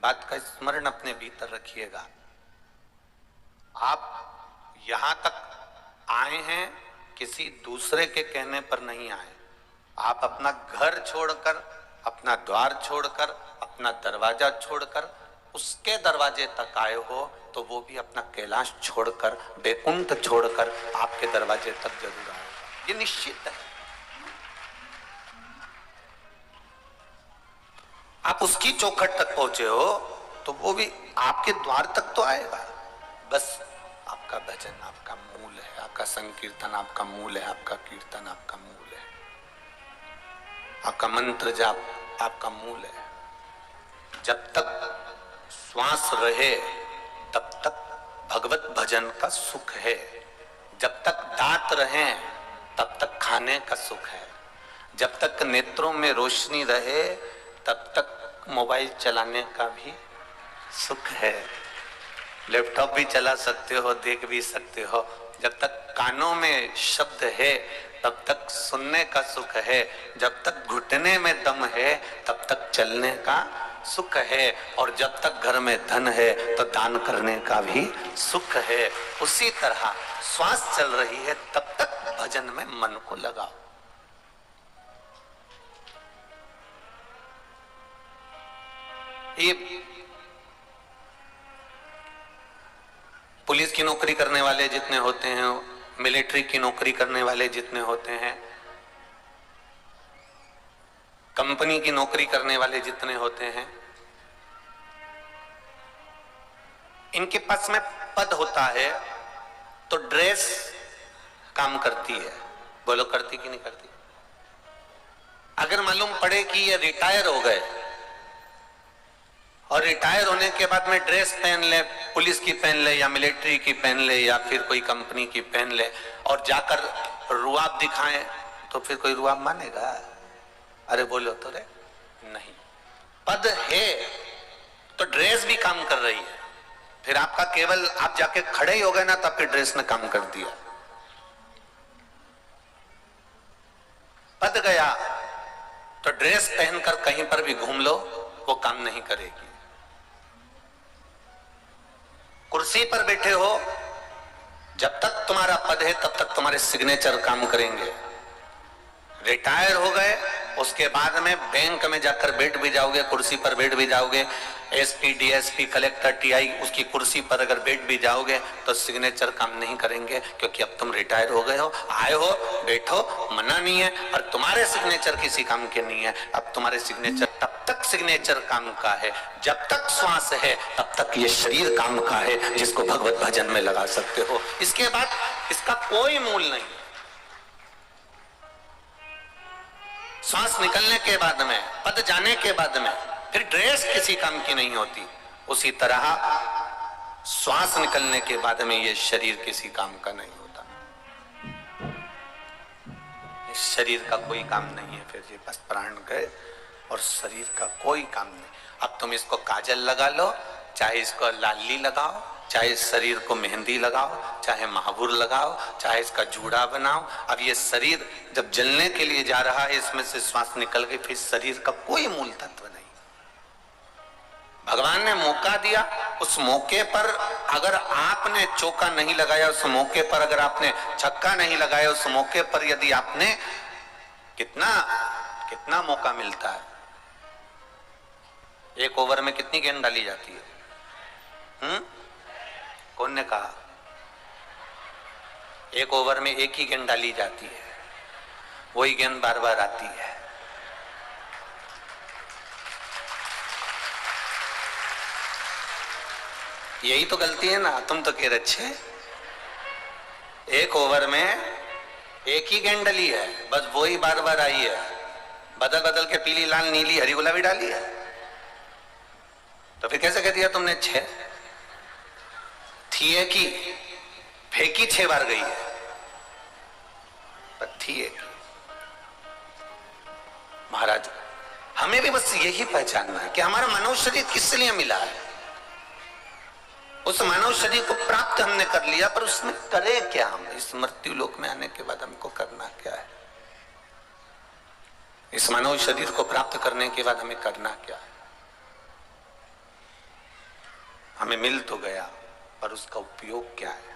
बात का स्मरण अपने भीतर रखिएगा। आप यहां तक आए हैं किसी दूसरे के कहने पर नहीं आए। आप अपना घर छोड़कर, अपना द्वार छोड़कर, अपना दरवाजा छोड़कर उसके दरवाजे तक आए हो, तो वो भी अपना कैलाश छोड़कर, बैकुंठ छोड़कर आपके दरवाजे तक जरूर आएगा, ये निश्चित है। आप उसकी चौखट तक पहुंचे हो तो वो भी आपके द्वार तक तो आएगा। बस आपका भजन आपका मूल है, आपका संकीर्तन आपका मूल है, आपका कीर्तन आपका मूल है, आपका मंत्र जाप आपका मूल है। जब तक श्वास रहे तब तक भगवत भजन का सुख है। जब तक दांत रहे तब तक खाने का सुख है। जब तक नेत्रों में रोशनी रहे तब तक मोबाइल चलाने का भी सुख है। लैपटॉप भी चला सकते हो, देख भी सकते हो। जब तक कानों में शब्द है तब तक सुनने का सुख है। जब तक घुटने में दम है तब तक चलने का सुख है। और जब तक घर में धन है तो दान करने का भी सुख है। उसी तरह श्वास चल रही है तब तक भजन में मन को लगाओ। ये पुलिस की नौकरी करने वाले जितने होते हैं, मिलिट्री की नौकरी करने वाले जितने होते हैं, कंपनी की नौकरी करने वाले जितने होते हैं, इनके पास में पद होता है तो ड्रेस काम करती है। बोलो करती कि नहीं करती? अगर मालूम पड़े कि ये रिटायर हो गए और रिटायर होने के बाद में ड्रेस पहन ले, पुलिस की पहन ले या मिलिट्री की पहन ले या फिर कोई कंपनी की पहन ले और जाकर रुआब दिखाएं, तो फिर कोई रुआब मानेगा? अरे बोलो तो रे, नहीं। पद है तो ड्रेस भी काम कर रही है। फिर आपका केवल आप जाके खड़े ही हो गए ना तो आपके ड्रेस ने काम कर दिया। पद गया तो ड्रेस पहनकर कहीं पर भी घूम लो, वो काम नहीं करेगी। कुर्सी पर बैठे हो, जब तक तुम्हारा पद है तब तक तुम्हारे सिग्नेचर काम करेंगे। रिटायर हो गए उसके बाद में बैंक में जाकर बैठ भी जाओगे, कुर्सी पर बैठ भी जाओगे, एसपी, डीएसपी, कलेक्टर, टीआई, उसकी कुर्सी पर अगर बैठ भी जाओगे तो सिग्नेचर काम नहीं करेंगे, क्योंकि अब तुम रिटायर हो गए हो। आए हो, बैठो, मना नहीं है, और तुम्हारे सिग्नेचर किसी काम के नहीं है। अब तुम्हारे सिग्नेचर तब तक सिग्नेचर काम का है जब तक श्वास है, तब तक ये शरीर काम का है जिसको भगवत भजन में लगा सकते हो। इसके बाद इसका कोई मूल नहीं। श्वास निकलने के बाद में, पद जाने के बाद में फिर ड्रेस किसी काम की नहीं होती। उसी तरह श्वास निकलने के बाद में ये शरीर किसी काम का नहीं होता। इस शरीर का कोई काम नहीं है। फिर ये बस प्राण गए और शरीर का कोई काम नहीं। अब तुम इसको काजल लगा लो, चाहे इसको लाली लगाओ, चाहे इस शरीर को मेहंदी लगाओ, चाहे महावुर लगाओ, चाहे इसका जूड़ा बनाओ। अब ये शरीर जब जलने के लिए जा रहा है, इसमें से श्वास निकल गई, फिर शरीर का कोई मूल तत्व नहीं। भगवान ने मौका दिया, उस मौके पर अगर आपने चौका नहीं लगाया, उस मौके पर अगर आपने छक्का नहीं लगाया, उस मौके पर यदि आपने कितना मौका मिलता है। एक ओवर में कितनी गेंद डाली जाती है? कौन ने कहा? एक ओवर में एक ही गेंद डाली जाती है, वही गेंद बार बार आती है। यही तो गलती है ना। तुम तो कह रहे अच्छे एक ओवर में एक ही गेंद डली है, बस वही बार बार आई है। बदल बदल के पीली, लाल, नीली, हरी, गुलाबी डाली है, तो फिर कैसे कह दिया तुमने 6? थी एक ही, फेंकी 6 बार गई है, पर थी एक। महाराज, हमें भी बस यही पहचानना है कि हमारा मानव शरीर किस लिए मिला है। उस मानव शरीर को प्राप्त हमने कर लिया, पर उसमें करे क्या? हम इस मृत्यु लोक में आने के बाद हमको करना क्या है? इस मानव शरीर को प्राप्त करने के बाद हमें करना क्या है? हमें मिल तो गया, पर उसका उपयोग क्या है?